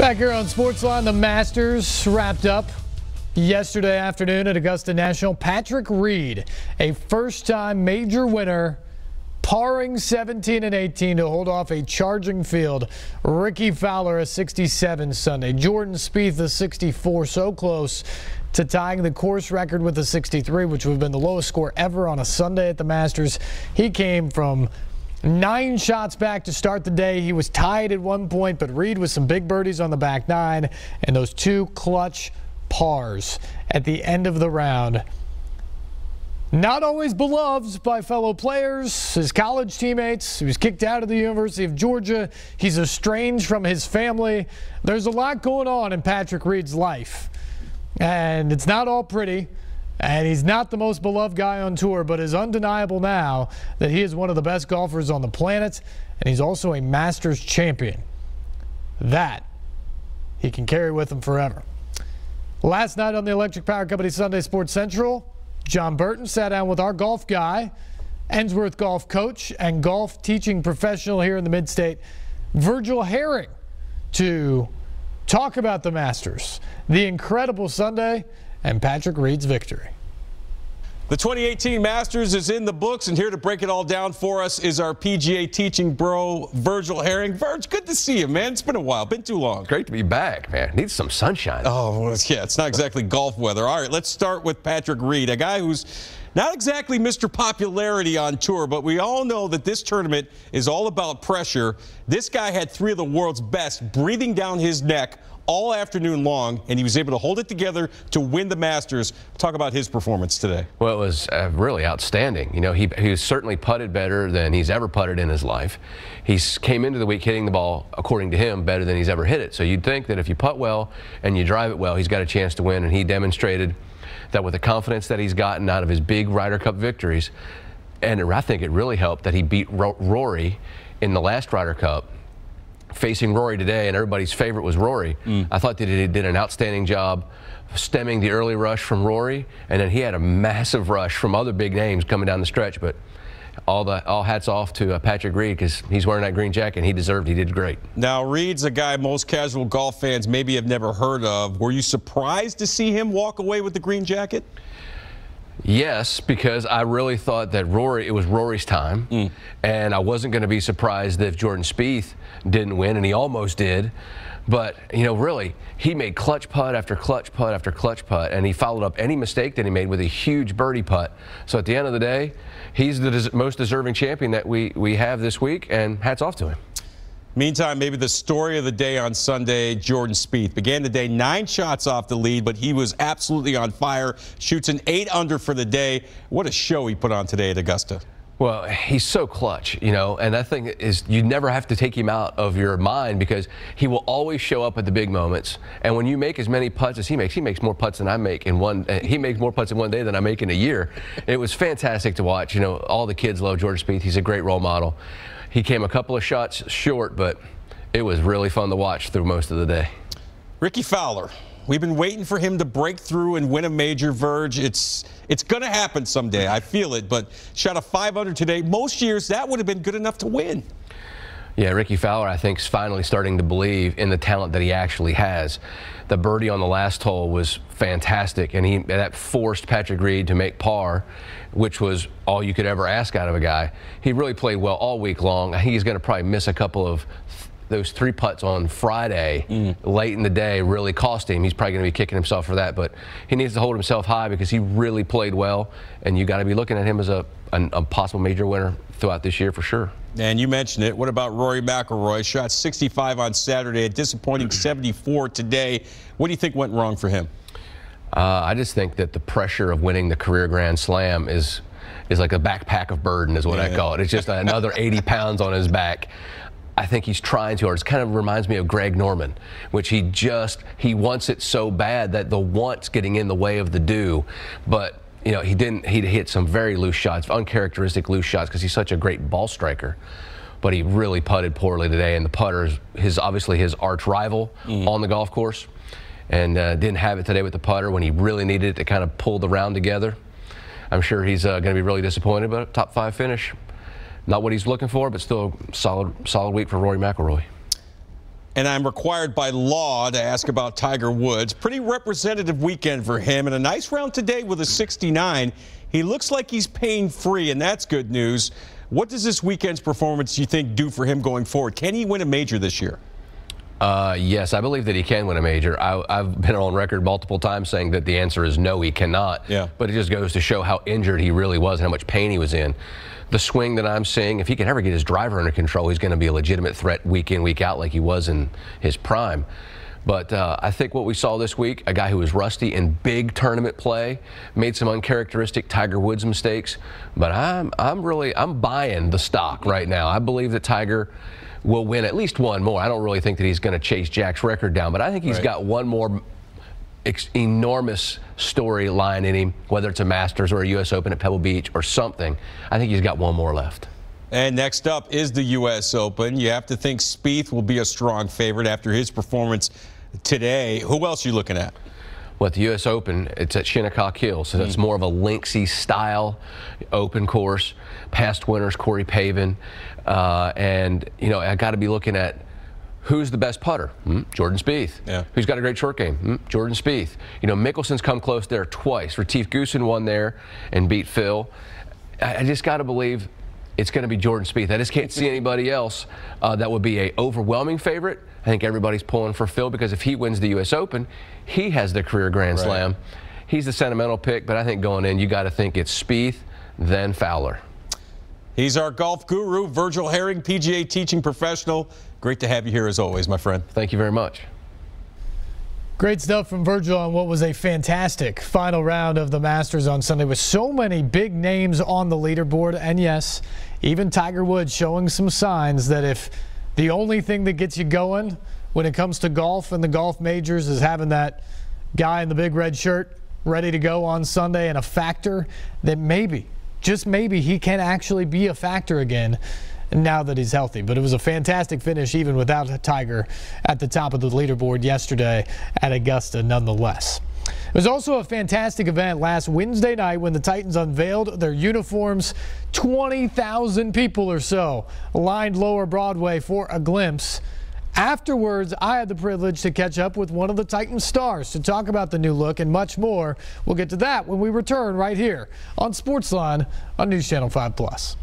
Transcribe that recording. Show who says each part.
Speaker 1: Back here on Sportsline, the Masters wrapped up yesterday afternoon at Augusta National. Patrick Reed, a first-time major winner, parring 17 and 18 to hold off a charging field. Ricky Fowler, a 67 Sunday. Jordan Spieth, a 64, so close to tying the course record with a 63, which would have been the lowest score ever on a Sunday at the Masters. He came from 9 shots back to start the day. He was tied at one point, but Reed with some big birdies on the back 9 and those 2 clutch pars at the end of the round. Not always beloved by fellow players, his college teammates. He was kicked out of the University of Georgia. He's estranged from his family. There's a lot going on in Patrick Reed's life, and it's not all pretty. And he's not the most beloved guy on tour, but it's undeniable now that he is one of the best golfers on the planet, and he's also a Masters champion. That he can carry with him forever. Last night on the Electric Power Company Sunday Sports Central, John Burton sat down with our golf guy, Ensworth golf coach and golf teaching professional here in the Mid-State, Virgil Herring, to talk about the Masters, the incredible Sunday, and Patrick Reed's victory.
Speaker 2: The 2018 Masters is in the books, and here to break it all down for us is our PGA teaching bro, Virgil Herring. Virg, good to see you, man. It's been a while. Been too long.
Speaker 3: Great to be back, man. Needs some sunshine.
Speaker 2: Oh, well, yeah, it's not exactly golf weather. All right, let's start with Patrick Reed, a guy who's not exactly Mr. Popularity on tour, but we all know that this tournament is all about pressure. This guy had 3 of the world's best breathing down his neck all afternoon long, and he was able to hold it together to win the Masters. Talk about his performance today.
Speaker 3: Well, it was really outstanding. You know, he was certainly putted better than he's ever putted in his life. He came into the week hitting the ball, according to him, better than he's ever hit it. So you'd think that if you putt well and you drive it well, he's got a chance to win, and he demonstrated that with the confidence that he's gotten out of his big Ryder Cup victories. And I think it really helped that he beat Rory in the last Ryder Cup. Facing Rory today, and everybody's favorite was Rory. I thought that he did an outstanding job stemming the early rush from Rory, and then he had a massive rush from other big names coming down the stretch. But all hats off to Patrick Reed, because he's wearing that green jacket, and he deserved. He did great.
Speaker 2: Now, Reed's a guy most casual golf fans maybe have never heard of. Were you surprised to see him walk away with the green jacket?
Speaker 3: Yes, because I really thought that it was Rory's time, and I wasn't going to be surprised if Jordan Spieth didn't win, and he almost did. But, you know, really, he made clutch putt after clutch putt after clutch putt, and he followed up any mistake that he made with a huge birdie putt. So at the end of the day, he's the most deserving champion that we have this week, and hats off to him.
Speaker 2: Meantime, maybe the story of the day on Sunday, Jordan Spieth. Began the day 9 shots off the lead, but he was absolutely on fire. Shoots an 8 under for the day. What a show he put on today at Augusta.
Speaker 3: Well, he's so clutch, you know, and that thing is, you never have to take him out of your mind, because he will always show up at the big moments. And when you make as many putts as he makes more putts than I make in one. He makes more putts in one day than I make in a year. It was fantastic to watch. You know, all the kids love Jordan Spieth. He's a great role model. He came a couple of shots short, but it was really fun to watch through most of the day.
Speaker 2: Ricky Fowler. We've been waiting for him to break through and win a major, Verge. It's going to happen someday. I feel it, but shot a 5 under today. Most years, that would have been good enough to win.
Speaker 3: Yeah, Ricky Fowler, I think, is finally starting to believe in the talent that he actually has. The birdie on the last hole was fantastic, and that forced Patrick Reed to make par, which was all you could ever ask out of a guy. He really played well all week long. I think he's going to probably miss a couple of those 3 putts on Friday late in the day. Really cost him. He's probably going to be kicking himself for that, but he needs to hold himself high, because he really played well, and you got to be looking at him as a possible major winner throughout this year for sure.
Speaker 2: And you mentioned it. What about Rory McIlroy? Shot 65 on Saturday, a disappointing 74 today. What do you think went wrong for him?
Speaker 3: I just think that the pressure of winning the career Grand Slam is like a backpack of burden, is what I call it. It's just another 80 pounds on his back. I think he's trying too hard. It kind of reminds me of Greg Norman, which he wants it so bad that the want's getting in the way of the do. But, you know, he hit some very loose shots, uncharacteristic loose shots, because he's such a great ball striker. But he really putted poorly today, and the putter is obviously his arch rival on the golf course, and didn't have it today with the putter when he really needed it to kind of pull the round together. I'm sure he's going to be really disappointed, but a top 5 finish. Not what he's looking for, but still a solid week for Rory McIlroy.
Speaker 2: and I'm required by law to ask about Tiger Woods. Pretty representative weekend for him, and a nice round today with a 69. He looks like he's pain-free, and that's good news. What does this weekend's performance, you think, do for him going forward? Can he win a major this year?
Speaker 3: Yes, I believe that he can win a major. I've been on record multiple times saying that the answer is no, he cannot.
Speaker 2: Yeah.
Speaker 3: But it just goes to show how injured he really was and how much pain he was in. The swing that I'm seeing, if he can ever get his driver under control, he's going to be a legitimate threat week in, week out like he was in his prime. But I think what we saw this week, a guy who was rusty in big tournament play, made some uncharacteristic Tiger Woods mistakes. But I'm buying the stock right now. I believe that Tiger will win at least one more. I don't really think that he's going to chase Jack's record down, but I think he's got one more enormous storyline in him, whether it's a Masters or a U.S. Open at Pebble Beach or something. I think he's got one more left.
Speaker 2: And next up is the U.S. Open. You have to think Spieth will be a strong favorite after his performance today. Who else are you looking at?
Speaker 3: Well, at the U.S. Open, it's at Shinnecock Hill, so it's more of a linksy style open course. Past winners, Corey Pavin. And, you know, I got to be looking at who's the best putter? Jordan Spieth.
Speaker 2: Yeah.
Speaker 3: Who's got a great short game? Jordan Spieth. You know, Mickelson's come close there twice. Retief Goosen won there and beat Phil. I just got to believe it's going to be Jordan Spieth. I just can't see anybody else that would be an overwhelming favorite. I think everybody's pulling for Phil because if he wins the U.S. Open, he has the career Grand Slam. He's the sentimental pick, but I think going in, you got to think it's Spieth, then Fowler.
Speaker 2: He's our golf guru, Virgil Herring, PGA teaching professional. Great to have you here as always, my friend.
Speaker 3: Thank you very much.
Speaker 1: Great stuff from Virgil on what was a fantastic final round of the Masters on Sunday with so many big names on the leaderboard. And yes, even Tiger Woods showing some signs that if the only thing that gets you going when it comes to golf and the golf majors is having that guy in the big red shirt ready to go on Sunday and a factor, that maybe, just maybe, he can actually be a factor again now that he's healthy. But it was a fantastic finish even without Tiger at the top of the leaderboard yesterday at Augusta nonetheless. It was also a fantastic event last Wednesday night when the Titans unveiled their uniforms. 20,000 people or so lined Lower Broadway for a glimpse. Afterwards, I had the privilege to catch up with one of the Titans stars to talk about the new look and much more. We'll get to that when we return right here on Sportsline on News Channel 5+.